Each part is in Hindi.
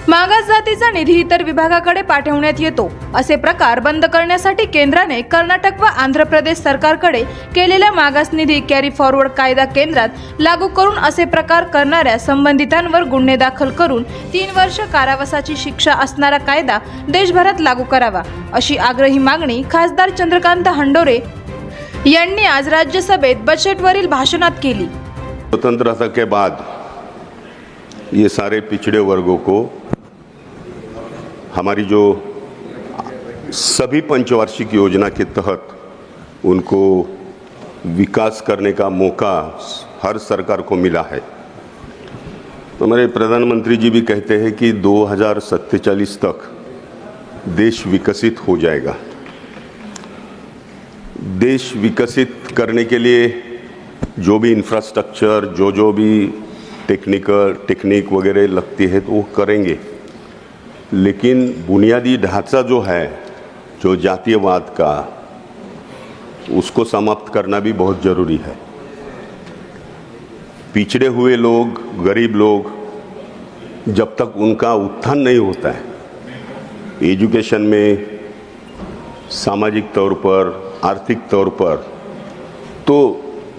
मागास जातीचा निधी इतर विभागाकडे पाठवण्यात येतो असे प्रकार बंद करण्यासाठी केंद्राने कर्नाटक व आंध्र प्रदेश सरकारकडे केलेल्या मागास निधी कॅरी फॉरवर्ड कायदा केंद्रात लागू करून असे प्रकार करणाऱ्या संबंधितांवर गुन्हे दाखल करून 3 वर्ष कारावासाची शिक्षा असणारा कायदा देशभरात लागू करावा अशी आग्रही मागणी खासदार चंद्रकांत हंडोरे यांनी आज राज्यसभेत बजेटवरील भाषणात केली। स्वतंत्रता के बाद ये सारे पिछड़े वर्गों को हमारी जो सभी पंचवार्षिक योजना के तहत उनको विकास करने का मौका हर सरकार को मिला है। हमारे प्रधानमंत्री जी भी कहते हैं कि 2047 तक देश विकसित हो जाएगा। देश विकसित करने के लिए जो भी इंफ्रास्ट्रक्चर जो भी टेक्निक वगैरह लगती है तो वो करेंगे, लेकिन बुनियादी ढांचा जो है जो जातीयवाद का उसको समाप्त करना भी बहुत ज़रूरी है। पिछड़े हुए लोग, गरीब लोग, जब तक उनका उत्थान नहीं होता है एजुकेशन में, सामाजिक तौर पर, आर्थिक तौर पर, तो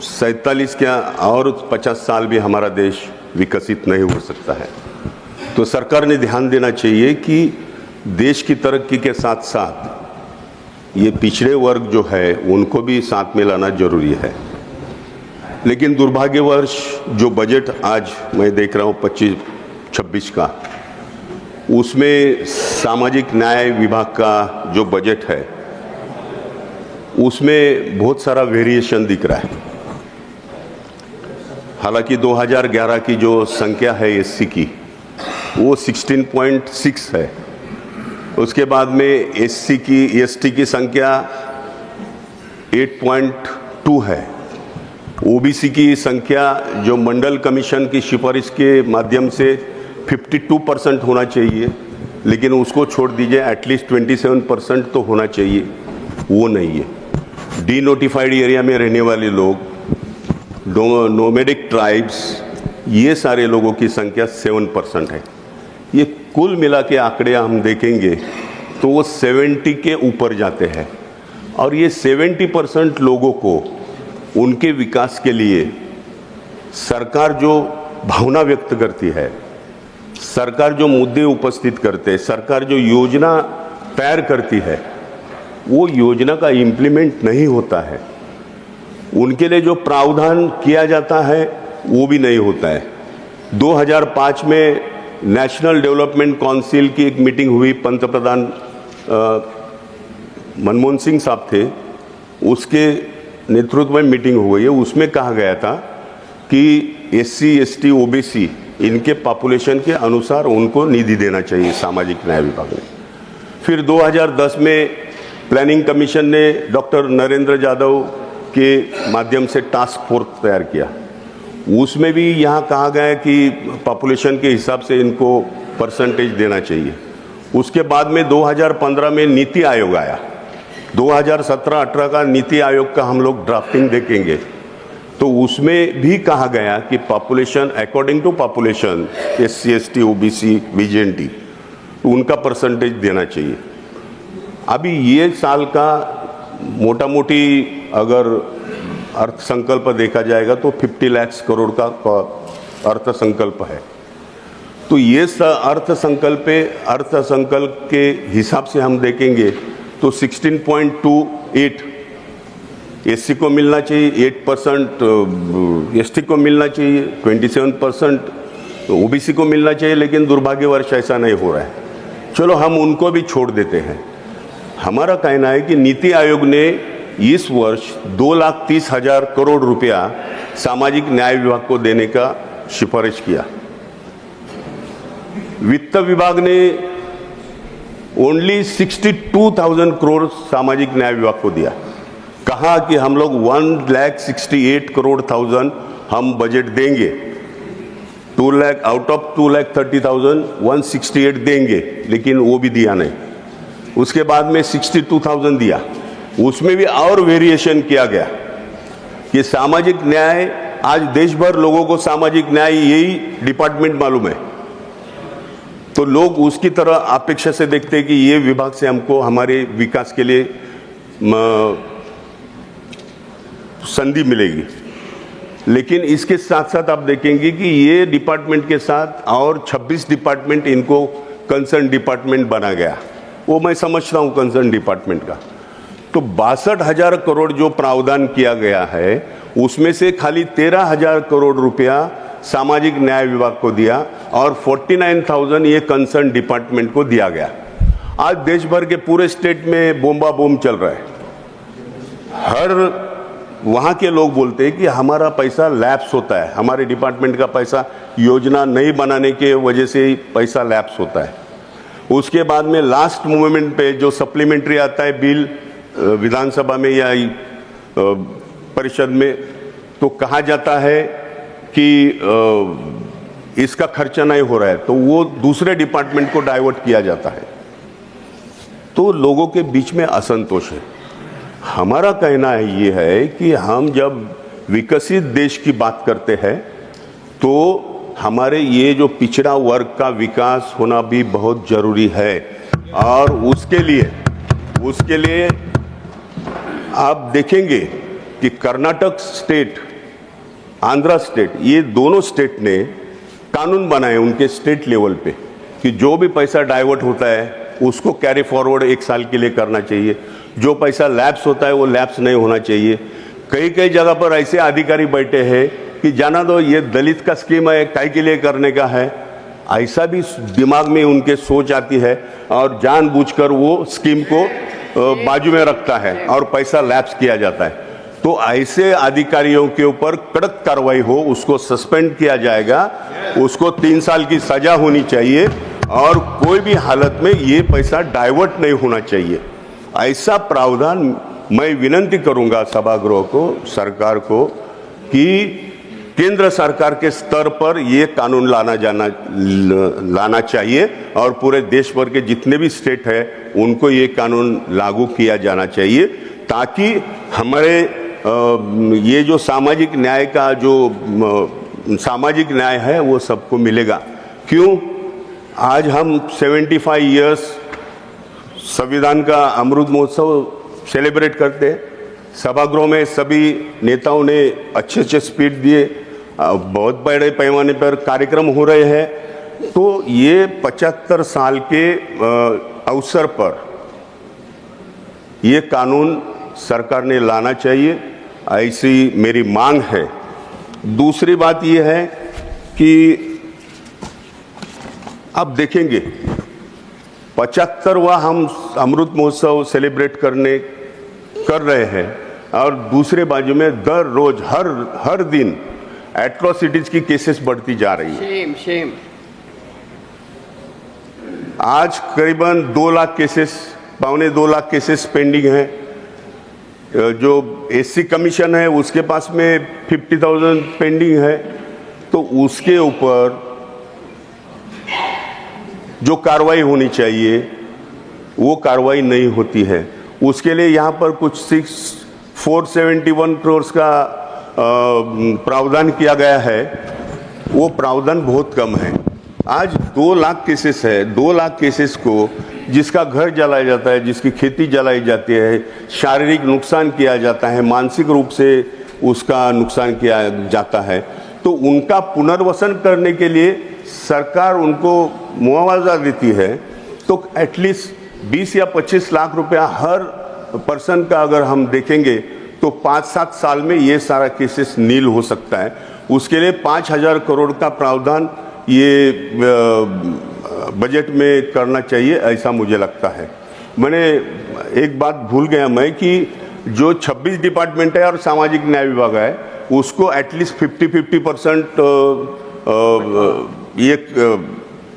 47 क्या और 50 साल भी हमारा देश विकसित नहीं हो सकता है। तो सरकार ने ध्यान देना चाहिए कि देश की तरक्की के साथ साथ ये पिछड़े वर्ग जो है उनको भी साथ में लाना जरूरी है। लेकिन दुर्भाग्यवश जो बजट आज मैं देख रहा हूँ 25-26 का, उसमें सामाजिक न्याय विभाग का जो बजट है उसमें बहुत सारा वेरिएशन दिख रहा है। हालांकि 2011 की जो संख्या है एससी की वो 16.6 है, उसके बाद में एसटी की संख्या 8.2 है, ओबीसी की संख्या जो मंडल कमीशन की सिफारिश के माध्यम से 52% होना चाहिए, लेकिन उसको छोड़ दीजिए, एटलीस्ट 27% तो होना चाहिए, वो नहीं है। डी नोटिफाइड एरिया में रहने वाले लोग, नोमैडिक ट्राइब्स, ये सारे लोगों की संख्या 7% है। ये कुल मिला के आंकड़े हम देखेंगे तो वो 70 के ऊपर जाते हैं। और ये 70% लोगों को उनके विकास के लिए सरकार जो भावना व्यक्त करती है, सरकार जो मुद्दे उपस्थित करते हैं, सरकार जो योजना तैयार करती है, वो योजना का इम्प्लीमेंट नहीं होता है। उनके लिए जो प्रावधान किया जाता है वो भी नहीं होता है। 2005 में नेशनल डेवलपमेंट काउंसिल की एक मीटिंग हुई, पंतप्रधान मनमोहन सिंह साहब थे, उसके नेतृत्व में मीटिंग हुई है। उसमें कहा गया था कि एससी, एसटी, ओबीसी इनके पॉपुलेशन के अनुसार उनको निधि देना चाहिए सामाजिक न्याय विभाग ने। फिर 2010 में प्लानिंग कमीशन ने डॉक्टर नरेंद्र यादव के माध्यम से टास्क फोर्स तैयार किया, उसमें भी यहाँ कहा गया है कि पॉपुलेशन के हिसाब से इनको परसेंटेज देना चाहिए। उसके बाद में 2015 में नीति आयोग आया, 2017-18 का नीति आयोग का हम लोग ड्राफ्टिंग देखेंगे तो उसमें भी कहा गया कि population according to population SC, ST, OBC, BJNT उनका परसेंटेज देना चाहिए। अभी ये साल का मोटा मोटी अगर अर्थ संकल्प देखा जाएगा तो 50 लाख करोड़ का अर्थ संकल्प है। तो ये अर्थ संकल्प के हिसाब से हम देखेंगे तो 16.28 एससी को मिलना चाहिए, 8% एसटी को मिलना चाहिए, 27% ओबीसी को मिलना चाहिए, लेकिन दुर्भाग्यवश ऐसा नहीं हो रहा है। चलो हम उनको भी छोड़ देते हैं। हमारा कहना है कि नीति आयोग ने इस वर्ष 2,30,000 करोड़ रुपया सामाजिक न्याय विभाग को देने का सिफारिश किया। वित्त विभाग ने ओनली 62,000 करोड़ सामाजिक न्याय विभाग को दिया। कहा कि हम लोग 1,68 करोड़ हम बजट देंगे, 2 लाख आउट ऑफ 2,30,000 168 देंगे, लेकिन वो भी दिया नहीं। उसके बाद में 62,000 दिया, उसमें भी और वेरिएशन किया गया कि सामाजिक न्याय, आज देश भर लोगों को सामाजिक न्याय यही डिपार्टमेंट मालूम है। तो लोग उसकी तरह अपेक्षा से देखते हैं कि ये विभाग से हमको हमारे विकास के लिए संधि मिलेगी। लेकिन इसके साथ साथ आप देखेंगे कि ये डिपार्टमेंट के साथ और 26 डिपार्टमेंट इनको कंसर्न डिपार्टमेंट बना गया। वो मैं समझता हूँ कंसर्न डिपार्टमेंट का। तो 62,000 करोड़ जो प्रावधान किया गया है उसमें से खाली 13,000 करोड़ रुपया सामाजिक न्याय विभाग को दिया और 49,000 ये कंसर्न डिपार्टमेंट को दिया गया। आज देश भर के पूरे स्टेट में बोम्बा बोम चल रहा है। हर वहाँ के लोग बोलते हैं कि हमारा पैसा लैप्स होता है, हमारे डिपार्टमेंट का पैसा योजना नहीं बनाने के वजह से ही पैसा लैप्स होता है। उसके बाद में लास्ट मोमेंट पे जो सप्लीमेंट्री आता है बिल विधानसभा में या परिषद में, तो कहा जाता है कि इसका खर्चा नहीं हो रहा है, तो वो दूसरे डिपार्टमेंट को डाइवर्ट किया जाता है। तो लोगों के बीच में असंतोष है। हमारा कहना ये है कि हम जब विकसित देश की बात करते हैं तो हमारे ये जो पिछड़ा वर्ग का विकास होना भी बहुत जरूरी है। और उसके लिए आप देखेंगे कि कर्नाटक स्टेट, आंध्रा स्टेट, ये दोनों स्टेट ने कानून बनाए उनके स्टेट लेवल पे कि जो भी पैसा डाइवर्ट होता है उसको कैरी फॉरवर्ड 1 साल के लिए करना चाहिए। जो पैसा लैप्स होता है वो लैप्स नहीं होना चाहिए। कई जगह पर ऐसे अधिकारी बैठे हैं कि जाना दो ये दलित का स्कीम है, काय के लिए करने का है, ऐसा भी दिमाग में उनके सोच आती है और जानबूझकर वो स्कीम को बाजू में रखता है और पैसा लैप्स किया जाता है। तो ऐसे अधिकारियों के ऊपर कड़क कार्रवाई हो, उसको सस्पेंड किया जाएगा, उसको 3 साल की सजा होनी चाहिए और कोई भी हालत में ये पैसा डाइवर्ट नहीं होना चाहिए। ऐसा प्रावधान मैं विनती करूंगा सभागृह को, सरकार को, कि केंद्र सरकार के स्तर पर ये कानून लाना चाहिए और पूरे देश भर के जितने भी स्टेट है उनको ये कानून लागू किया जाना चाहिए, ताकि हमारे ये जो सामाजिक न्याय का जो सामाजिक न्याय है वो सबको मिलेगा। क्यों आज हम 75 इयर्स संविधान का अमृत महोत्सव सेलिब्रेट करते हैं। सभागृह में सभी नेताओं ने अच्छे स्पीच दिए, बहुत बड़े पैमाने पर कार्यक्रम हो रहे हैं। तो ये 75 साल के अवसर पर ये कानून सरकार ने लाना चाहिए, ऐसी मेरी मांग है। दूसरी बात ये है कि अब देखेंगे 75वां हम अमृत महोत्सव सेलिब्रेट कर रहे हैं और दूसरे बाजू में दर रोज हर दिन एट्रोसिटीज की केसेस बढ़ती जा रही है। शेम। आज करीबन 2 lakh cases, 2.25 lakh cases pending है। जो एससी कमीशन है उसके पास में 50,000 पेंडिंग है। तो उसके ऊपर जो कार्रवाई होनी चाहिए वो कार्रवाई नहीं होती है। उसके लिए यहाँ पर कुछ 471 करोड़ का प्रावधान किया गया है, वो प्रावधान बहुत कम है। आज 2 लाख केसेस है। 2 लाख केसेस को जिसका घर जलाया जाता है, जिसकी खेती जलाई जाती है, शारीरिक नुकसान किया जाता है, मानसिक रूप से उसका नुकसान किया जाता है, तो उनका पुनर्वसन करने के लिए सरकार उनको मुआवजा देती है। तो एटलीस्ट 20 या 25 लाख रुपया हर पर्सन का अगर हम देखेंगे तो 5-7 साल में ये सारा केसेस नील हो सकता है। उसके लिए 5,000 करोड़ का प्रावधान ये बजट में करना चाहिए, ऐसा मुझे लगता है। मैंने एक बात भूल गया मैं कि जो 26 डिपार्टमेंट है और सामाजिक न्याय विभाग है उसको एटलीस्ट 50% ये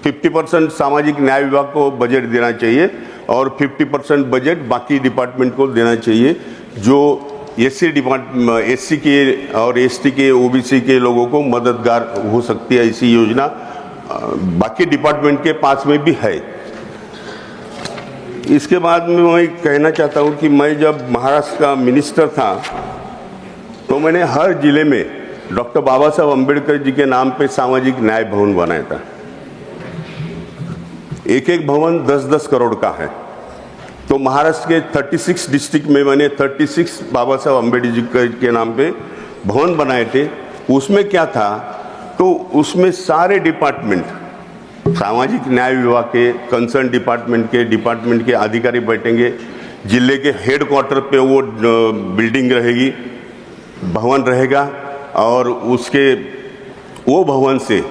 50% सामाजिक न्याय विभाग को बजट देना चाहिए और 50% बजट बाकी डिपार्टमेंट को देना चाहिए। जो एससी के और एसटी के, ओबीसी के लोगों को मददगार हो सकती है, ऐसी योजना बाकी डिपार्टमेंट के पास में भी है। इसके बाद में मैं कहना चाहता हूँ कि मैं जब महाराष्ट्र का मिनिस्टर था तो मैंने हर जिले में डॉक्टर बाबा साहब अम्बेडकर जी के नाम पे सामाजिक न्याय भवन बनाया था। एक एक भवन 10-10 करोड़ का है। तो महाराष्ट्र के 36 डिस्ट्रिक्ट में मैंने 36 बाबा साहब अम्बेडकर के नाम पे भवन बनाए थे। उसमें क्या था, तो उसमें सारे डिपार्टमेंट, सामाजिक न्याय विभाग के, कंसर्न डिपार्टमेंट के अधिकारी बैठेंगे। जिले के हेडक्वार्टर पे वो बिल्डिंग रहेगी, भवन रहेगा, और उसके वो भवन से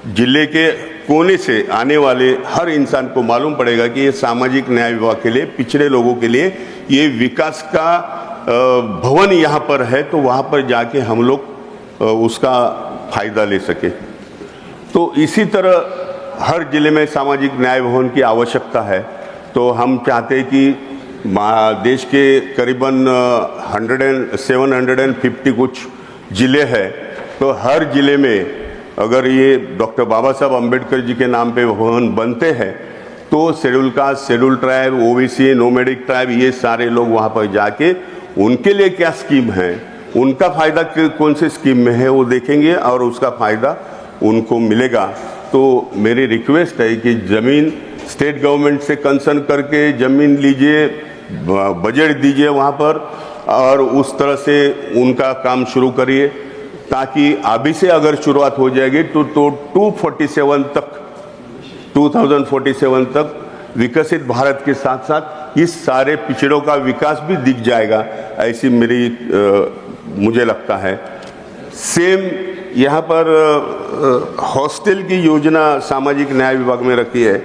जिले के कोने से आने वाले हर इंसान को मालूम पड़ेगा कि ये सामाजिक न्याय विभाग के लिए, पिछड़े लोगों के लिए ये विकास का भवन यहाँ पर है, तो वहाँ पर जाके हम लोग उसका फायदा ले सके। तो इसी तरह हर जिले में सामाजिक न्याय भवन की आवश्यकता है। तो हम चाहते हैं कि देश के करीबन 750 कुछ जिले हैं, तो हर जिले में अगर ये डॉक्टर बाबा साहब अम्बेडकर जी के नाम पे भवन बनते हैं, तो schedule caste, schedule tribe, OBC, nomadic tribe, ये सारे लोग वहाँ पर जाके उनके लिए क्या स्कीम है, उनका फ़ायदा कौन से स्कीम में है वो देखेंगे और उसका फ़ायदा उनको मिलेगा। तो मेरी रिक्वेस्ट है कि ज़मीन स्टेट गवर्नमेंट से कंसर्न करके ज़मीन लीजिए, बजट दीजिए वहाँ पर, और उस तरह से उनका काम शुरू करिए, ताकि अभी से अगर शुरुआत हो जाएगी तो 2047 तक विकसित भारत के साथ साथ इस सारे पिछड़ों का विकास भी दिख जाएगा, ऐसी मेरी मुझे लगता है। सेम यहाँ पर हॉस्टल की योजना सामाजिक न्याय विभाग में रखी है।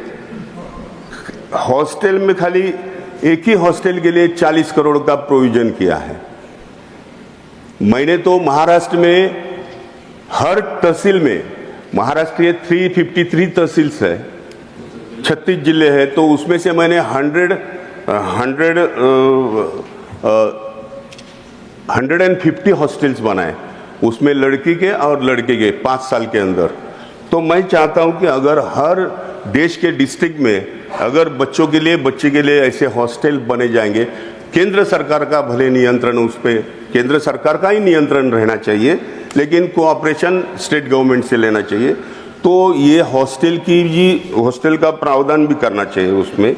हॉस्टल में खाली एक ही हॉस्टल के लिए 40 करोड़ का प्रोविजन किया है। मैंने तो महाराष्ट्र में हर तहसील में, महाराष्ट्र के 353 तहसील्स है, 36 जिले हैं, तो उसमें से मैंने 150 हॉस्टल्स बनाए, उसमें लड़की के और लड़के के 5 साल के अंदर। तो मैं चाहता हूं कि अगर हर देश के डिस्ट्रिक्ट में अगर बच्चे के लिए ऐसे हॉस्टल बने जाएंगे, केंद्र सरकार का भले नियंत्रण, उस पर केंद्र सरकार का ही नियंत्रण रहना चाहिए, लेकिन कोऑपरेशन स्टेट गवर्नमेंट से लेना चाहिए। तो ये हॉस्टल का प्रावधान भी करना चाहिए उसमें।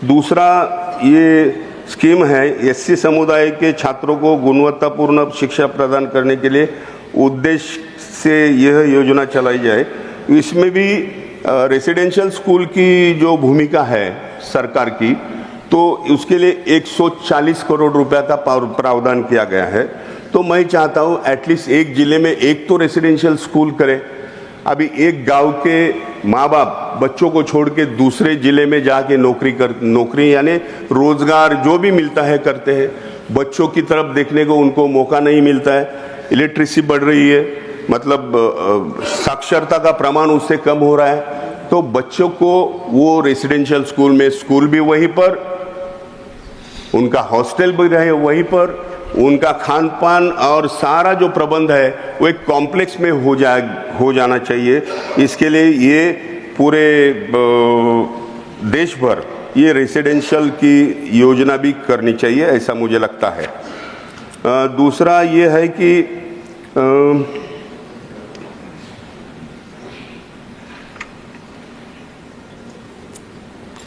दूसरा ये स्कीम है, एससी समुदाय के छात्रों को गुणवत्तापूर्ण शिक्षा प्रदान करने के लिए उद्देश्य से यह योजना चलाई जाए। इसमें भी रेसिडेंशियल स्कूल की जो भूमिका है सरकार की, तो उसके लिए 140 करोड़ रुपया का प्रावधान किया गया है। तो मैं चाहता हूँ एटलीस्ट एक जिले में एक तो रेसिडेंशियल स्कूल करे। अभी एक गांव के माँ बाप बच्चों को छोड़ के दूसरे जिले में जाके नौकरी यानी रोजगार जो भी मिलता है करते हैं, बच्चों की तरफ देखने को उनको मौका नहीं मिलता है। इलेक्ट्रिसिटी बढ़ रही है, मतलब साक्षरता का प्रमाण उससे कम हो रहा है। तो बच्चों को वो रेसिडेंशियल स्कूल में, स्कूल भी वहीं पर, उनका हॉस्टल भी रहे वहीं पर, उनका खान पान और सारा जो प्रबंध है वो एक कॉम्प्लेक्स में हो जाना चाहिए। इसके लिए ये पूरे देश भर ये रेसिडेंशियल की योजना भी करनी चाहिए, ऐसा मुझे लगता है। दूसरा ये है कि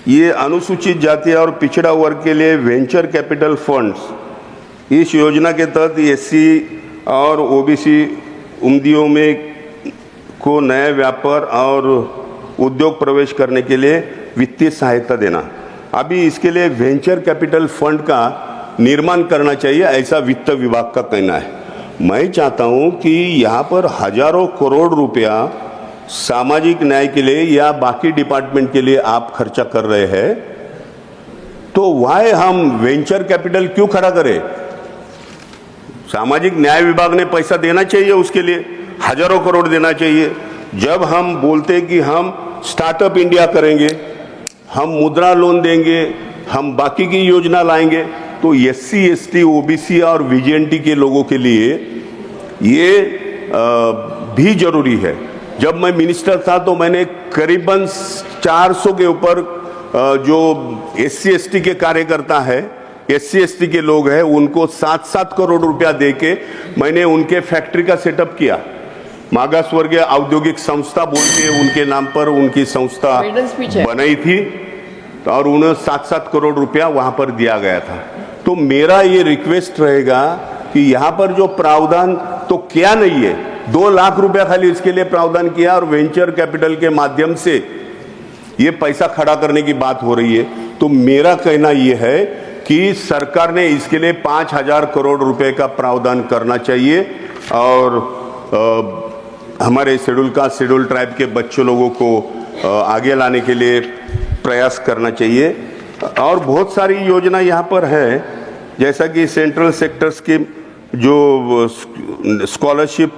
ये अनुसूचित जाति और पिछड़ा वर्ग के लिए वेंचर कैपिटल फंड्स, इस योजना के तहत एससी और ओबीसी उम्मीदों में को नए व्यापार और उद्योग प्रवेश करने के लिए वित्तीय सहायता देना। अभी इसके लिए वेंचर कैपिटल फंड का निर्माण करना चाहिए, ऐसा वित्त विभाग का कहना है। मैं चाहता हूं कि यहाँ पर हजारों करोड़ रुपया सामाजिक न्याय के लिए या बाकी डिपार्टमेंट के लिए आप खर्चा कर रहे हैं, तो वाई हम वेंचर कैपिटल क्यों खड़ा करें? सामाजिक न्याय विभाग ने पैसा देना चाहिए, उसके लिए हजारों करोड़ देना चाहिए। जब हम बोलते कि हम स्टार्टअप इंडिया करेंगे, हम मुद्रा लोन देंगे, हम बाकी की योजना लाएंगे, तो एससी, एसटी, ओबीसी और वीजेएनटी के लोगों के लिए ये भी जरूरी है। जब मैं मिनिस्टर था तो मैंने करीबन 400 के ऊपर जो एससी, एसटी के कार्यकर्ता है, एससी, एसटी के लोग हैं, उनको 7-7 करोड़ रुपया देके मैंने उनके फैक्ट्री का सेटअप किया। मागासवर्गीय औद्योगिक संस्था बोल के उनके नाम पर उनकी संस्था बनाई थी और उन्हें 7-7 करोड़ रुपया वहां पर दिया गया था। तो मेरा ये रिक्वेस्ट रहेगा कि यहाँ पर जो प्रावधान तो क्या नहीं है, 2 लाख रुपया खाली इसके लिए प्रावधान किया और वेंचर कैपिटल के माध्यम से ये पैसा खड़ा करने की बात हो रही है। तो मेरा कहना ये है कि सरकार ने इसके लिए 5,000 करोड़ रुपए का प्रावधान करना चाहिए और हमारे शेड्यूल कास्ट शेड्यूल ट्राइब के बच्चों लोगों को आगे लाने के लिए प्रयास करना चाहिए। और बहुत सारी योजना यहाँ पर है, जैसा कि सेंट्रल सेक्टर स्कीम, जो स्कॉलरशिप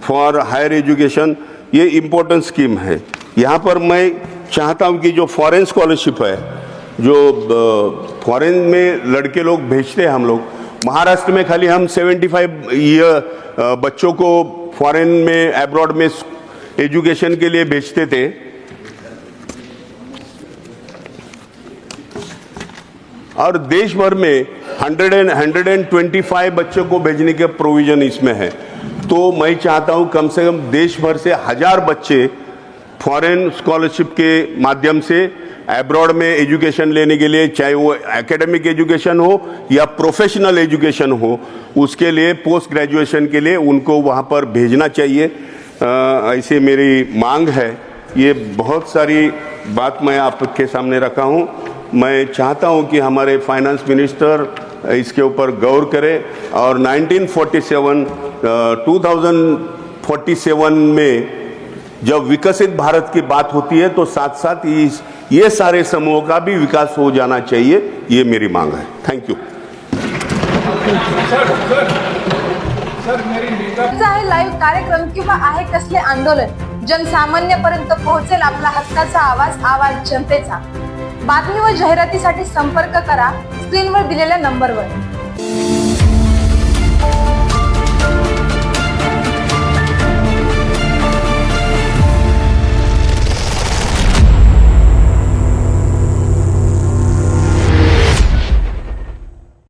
फॉर हायर एजुकेशन, ये इम्पोर्टेंट स्कीम है। यहाँ पर मैं चाहता हूँ कि जो फॉरेन स्कॉलरशिप है, जो फॉरेन में लड़के लोग भेजते हैं हम लोग, महाराष्ट्र में खाली हम 75 ईयर बच्चों को फॉरेन में एब्रॉड में एजुकेशन के लिए भेजते थे। और देश भर में 125 बच्चों को भेजने के प्रोविजन इसमें है। तो मैं चाहता हूं कम से कम देश भर से 1000 बच्चे फॉरेन स्कॉलरशिप के माध्यम से एब्रॉड में एजुकेशन लेने के लिए, चाहे वो एकेडमिक एजुकेशन हो या प्रोफेशनल एजुकेशन हो, उसके लिए पोस्ट ग्रेजुएशन के लिए उनको वहाँ पर भेजना चाहिए। ऐसे मेरी मांग है। ये बहुत सारी बात मैं आपके सामने रखा हूँ। मैं चाहता हूँ कि हमारे फाइनेंस मिनिस्टर इसके ऊपर गौर करें और 2047 में जब विकसित भारत की बात होती है तो साथ साथ ये सारे समूहों का भी विकास हो जाना चाहिए। ये मेरी मांग है। Thank you. आहे लाईव्ह कार्यक्रम किंवा आहे कसले आंदोलन, जनसामान्यपर्यंत पोहोचेल आपला हक्काचा आवाज जनतेचा। बातमी व जाहिरातीसाठी संपर्क करा स्क्रीनवर दिलेल्या नंबरवर।